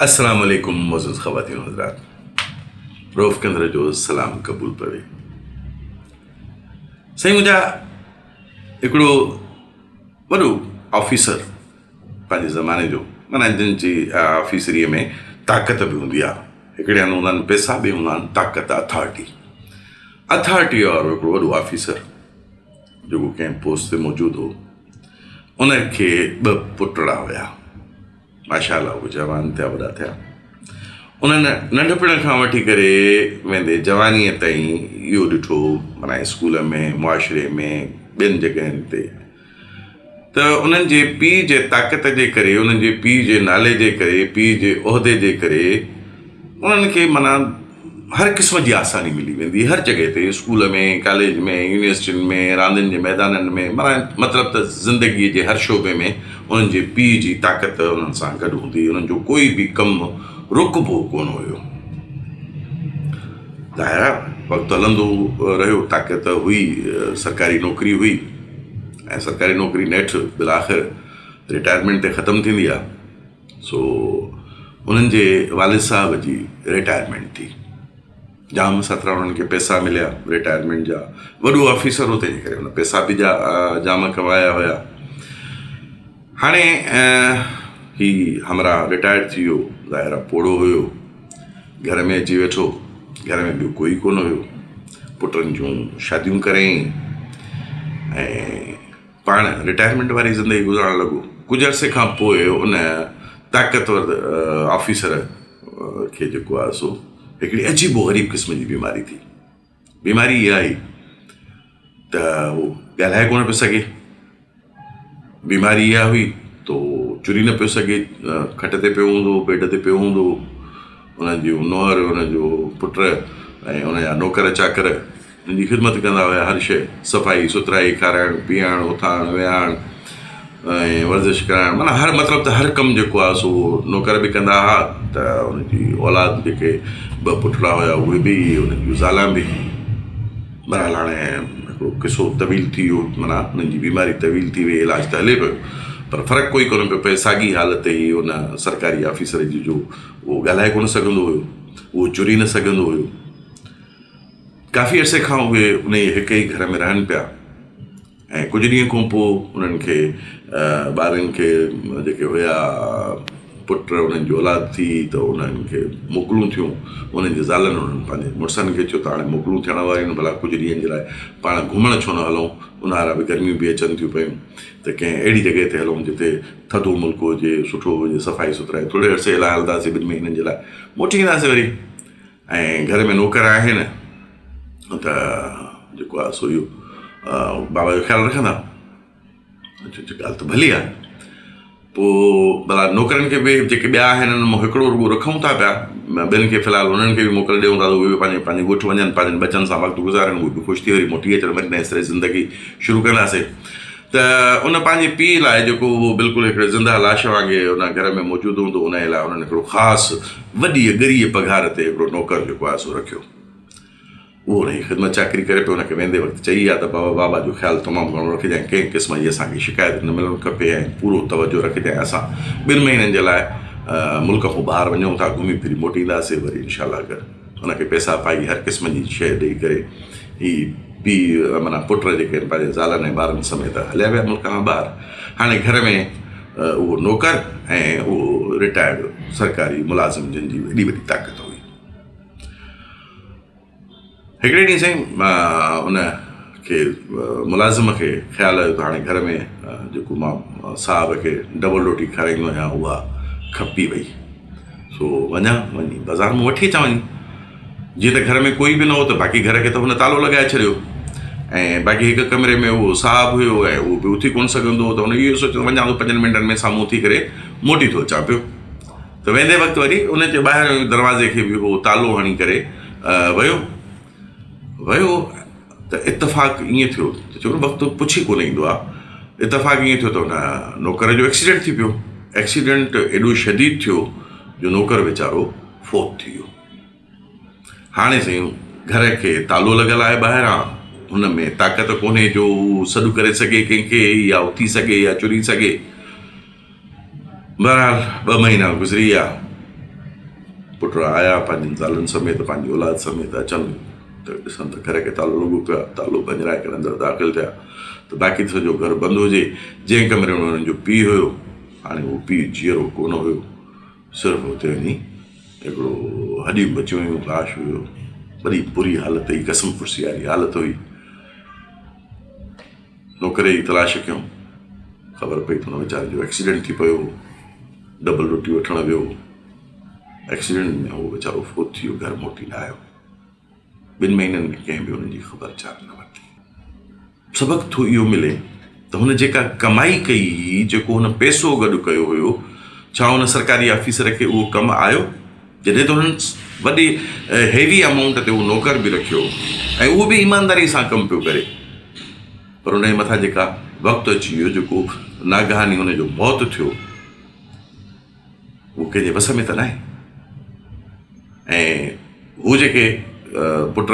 अस्सलाम वालेकुम मोअज़्ज़ज़ ख़वातीन व हज़रात, रऊफ़ कंदर जो सलाम क़बूल पवे। साईं, मुंहिंजा हिकिड़ो वॾो ऑफिसर पंहिंजे ज़माने जो, माना जिन जी ऑफिसरीअ में ताक़त बि हूंदी आहे। हिकिड़े हंधि हूंदा आहिनि पैसा, ॿिए हूंदा आहिनि ताक़त, अथॉरिटी वारो हिकिड़ो वॾो ऑफिसर जेको कंहिं पोस्ट ते मौजूदु हो, उनखे 2 पुटड़ा हुया। माशाअल्लाह, उहे जवान थिया, वॾा थिया। उन्हनि नंढपण खां वठी करे वेंदे जवानीअ ताईं इहो ॾिठो, माना स्कूल में, मुआशिरे में, ॿियनि जॻहियुनि ते, त उन्हनि जे पीउ जे ताक़त जे करे, उन्हनि जे पीउ जे नाले जे करे, पीउ जे उहिदे जे करे उन्हनि खे माना हर क़िस्म जी आसानी मिली वेंदी, हर जॻह ते, स्कूल में, कॉलेज में, यूनिवर्सिटियुनि में, रांदियुनि जे मैदाननि में, माना मतिलबु त ज़िंदगीअ जे हर शोबे में उन्हनि जे पीउ जी ताक़त उन्हनि सां गॾु हूंदी। उन्हनि जो कोई बि कमु रुकबो कोन हुयो। ज़ाहिर आहे वक़्तु हलंदो रहियो, ताक़त हुई, सरकारी नौकिरी हुई, ऐं सरकारी नौकिरी नेठि बिल आख़िर रिटायरमेंट ते ख़तमु थींदी आहे। सो उन्हनि जे वालिद साहब जी रिटायरमेंट थी, जाम सतरा उन्हनि खे पैसा मिलिया रिटायरमेंट जा। वॾो ऑफिसर हो, तंहिंजे करे हुन पैसा बि जाम कमाया हुया। हाणे ही हमरा रिटायर थी वियो, ज़ाहिर आहे पोड़ो हुयो, घर में अची वेठो, घर में ॿियो कोई कोन हुयो। पुटनि जूं शादियूं करें ऐं पाण रिटायरमेंट वारी ज़िंदगी गुज़ारण लॻो। कुझु अरसे खां पोइ उन ताक़तवर ऑफिसर खे जेको आहे सो हिकिड़ी अजीबो ग़रीब क़िस्म जी बीमारी थी। बीमारी इहा आई त उहो ॻाल्हाए कोन पियो सघे। बीमारी इहा हुई तो चुरी न पियो सघे, खट ते पियो हूंदो, बेड ते पियो हूंदो। उन जूं नुंहर, उन जो पुट ऐं उन जा नौकर चाकर उनजी ख़िदमत कंदा हुया। हर शइ, सफ़ाई सुथराई, खाराइणु पीआरणु, उथारणु विहारणु ऐं वर्जिश कराइणु, माना हर मतिलबु त हर कमु जेको आहे सो नौकर बि कंदा हुआ। त उनजी औलाद जेके 2 पुटड़ा हुया उहे बि, उन्हनि जूं ज़ालां बि। बहरहाल हाणे हिकिड़ो किसो तवील थी वियो, माना उन्हनि जी बीमारी तवील थी वई, इलाजु त हले पियो, पर फ़र्क़ु कोई कोन पियो पए। साॻी हालत ई उन सरकारी ऑफिसर जी, जो उहो ॻाल्हाए कोन सघंदो हुयो, उहो चुरी न सघंदो हुयो। काफ़ी अरसे खां उहे उन हिकु ई घर में रहनि पिया, ऐं कुझु ॾींहं खां पोइ उन्हनि खे ॿारनि खे जेके हुया पुट, उन्हनि जी औलाद थी, त उन्हनि खे मोकलूं थियूं। उन्हनि जे ज़ालनि उन्हनि पंहिंजे मुड़ुसनि खे चयो त हाणे मोकलूं थियण वारियूं आहिनि, भला कुझु ॾींहंनि जे लाइ पाण घुमण छो न हलूं, ऊन्हारा बि, गर्मियूं बि अचनि थियूं पियूं, त कंहिं अहिड़ी जॻह ते हलूं जिते थधो मुल्क हुजे, सुठो हुजे, सफ़ाई सुथराई। थोरे अरसे लाइ हलंदासीं, 2 महीननि जे लाइ मोटी ईंदासीं वरी, ऐं घर में नौकर आहिनि त जेको आहे सो इहो बाबा जो ख़्यालु रखंदा। ॻाल्हि त भली आहे। पोइ भला नौकरनि खे बि जेके ॿिया आहिनि उन्हनि मां हिकिड़ो रुॻो रखूं था पिया, ॿियनि खे फ़िलहालु उन्हनि खे बि मोकल ॾियूं था, उहे बि पंहिंजे ॻोठु वञनि, पंहिंजनि बचनि सां वक़्तु गुज़ारनि, उहे बि ख़ुशि थी वरी मोटी अचनि, वरी नए सिरे ज़िंदगी शुरू कंदासीं। त उन पंहिंजे पीउ लाइ, जेको उहो बिल्कुलु हिकिड़े ज़िंदा लाश वांगुरु उन घर में मौजूदु हूंदो, उन लाइ उन्हनि हिकिड़ो ख़ासि वॾी ॻरीअ पघार ते हिकिड़ो नौकर जेको आहे सो रखियो। उहो उनजी ख़िदमत चाकरी करे पियो। उनखे वेंदे वक़्तु चई आहे त बाबा जो ख़्यालु तमामु घणो रखिजांइ, कंहिं क़िस्म जी असांखे शिकायत न मिलणु खपे, ऐं पूरो तवजो रखिजांइ। असां 2 महीननि जे लाइ मुल्क खां ॿाहिरि वञूं था, घुमी फिरी मोटी ईंदासीं वरी इनशाला। अगरि उनखे पैसा पाई, हर क़िस्म जी शइ ॾेई करे, ही पीउ माना पुट जेके आहिनि पंहिंजे ज़ालनि ऐं ॿारनि समेत हलिया विया मुल्क खां ॿाहिरि। हाणे घर में उहो नौकर ऐं उहो रिटायर्ड सरकारी मुलाज़िम, जिन जी वॾी वॾी ताक़त हुई। हिकिड़े ॾींहुं साईं, उन खे मुलाज़िम खे ख़्यालु आयो त हाणे घर में जेको मां साहब खे डबल रोटी खाराईंदो आहियां उहा खपी वई। सो वञी बाज़ारि मां वठी अचां वञी। जीअं त घर में कोई बि न हो, त बाक़ी घर खे त हुन तालो लॻाए छॾियो, ऐं बाक़ी हिकु कमरे में उहो साहब हुयो, ऐं उहो बि उथी कोन सघंदो हो। त हुन इहो सोचियो वञा थो, 5 मिंटनि में साम्हूं थी करे मोटी थो अचां पियो। त वेंदे वक़्तु वरी उनजे ॿाहिरि दरवाज़े खे बि उहो तालो हणी करे वियो। त इतफ़ाक़ ईअं थियो त चलो वक़्तु पुछी कोन ईंदो आहे। इतफ़ाक़ ईअं थियो त हुन नौकर जो एक्सीडेंट थी पियो। एक्सीडेंट एॾो शदीद थियो जो नौकर वीचारो फोत थी वियो। हाणे साईं, घर खे तालो लॻल आहे ॿाहिरां, हुन में ताक़त कोन्हे जो सॾु करे सघे कंहिंखे, या उथी सघे या चुरी सघे। बहरहाल 2 महीना गुज़री विया। पुट आया पंहिंजनि ज़ालुनि समेत पंहिंजी औलाद समेत अचनि त ॾिसनि त घर खे तालो लॻो पियो आहे, तालो बंजराए करे अंदरि दाख़िल थिया त बाक़ी सॼो घर बंदि हुजे। जंहिं कमरे में हुननि जो पीउ हुयो, हाणे उहो पीउ जीअरो कोन हुयो, सिर्फ़ु हुते वञी हिकिड़ो हॾियूं बचियूं हुयूं, लाश हुयो, वॾी बुरी हालत हुई, कसम फुर्सी वारी हालत हुई। नौकर जी तलाश कयूं, ख़बर पई त हुन वीचारे जो एक्सीडेंट थी पियो, डबल रोटी वठणु वियो, एक्सीडेंट में उहो वीचारो फोत थी वियो, घर मोटी न आयो। 2 महीननि में कंहिं बि हुनजी ख़बर चार न वरिती। सबक़ु थो इहो मिले त हुन जेका कमाई कई, जेको हुन पैसो गॾु कयो हुयो, छा हुन सरकारी ऑफिसर खे उहो कमु आयो? जॾहिं त हुननि वॾी हेवी अमाउंट ते उहो नौकर बि रखियो ऐं उहो बि ईमानदारी सां कमु पियो करे, पर हुन जे मथां जेका वक़्तु अची वियो, जेको नागहानी हुनजो मौत थियो, उहो कंहिंजे वस में त न आहे। ऐं हू जेके पुट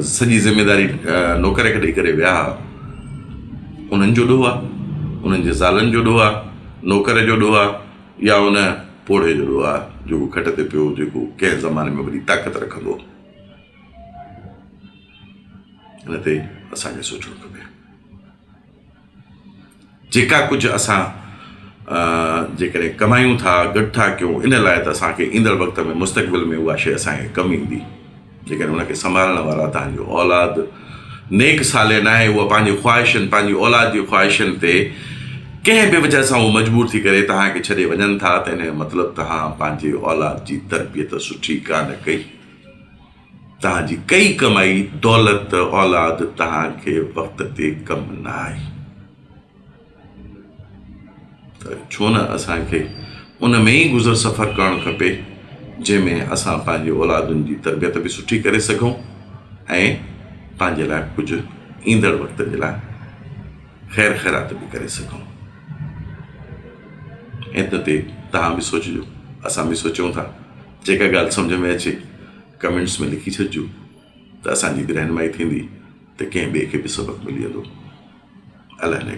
सॼी ज़िमेदारी नौकर खे ॾेई करे विया, उन्हनि जो ॾोह आहे, उन्हनि जे ज़ालनि जो ॾोह आहे, नौकर जो ॾोह आहे, या उन पोड़े जो ॾोह आहे जेको खट ते पियो, जेको कंहिं ज़माने में वॾी ताक़त रखंदो। हिन ते असांखे सोचणु खपे। जेका कुझु असां जेकॾहिं कमायूं था, गॾु था कयूं, इन लाइ त असांखे ईंदड़ वक़्त में मुस्तक़बिल में उहा शइ असांखे कमु ईंदी। जेकॾहिं हुनखे संभालण वारा तव्हांजो औलाद नेक साले न आहे, उहा पंहिंजी ख़्वाहिशनि, पंहिंजी औलाद जी ख़्वाहिशनि ते कंहिं बि वजह सां उहो मजबूर थी करे तव्हांखे छॾे वञनि था, त इन जो मतिलबु तव्हां पंहिंजे औलाद जी तरबियत सुठी कान कई। तव्हांजी कई कमाई दौलत औलाद तव्हांखे वक़्त ते कमु न आई। त छो न असांखे उन में ई गुज़र सफ़र करणु खपे, जंहिंमें असां पंहिंजी औलादुनि जी तरबियत बि सुठी करे सघूं ऐं पंहिंजे लाइ कुझु ईंदड़ वक़्त जे लाइ ख़ैर ख़ैरात बि करे सघूं। इन ते तव्हां बि सोचिजो, असां बि सोचूं था। जेका ॻाल्हि सम्झ में अचे कमेंट्स में लिखी छॾिजो, त असांजी बि रहनुमाई थींदी, त कंहिं ॿिए खे बि सबक़ु मिली वेंदो। अलाह ने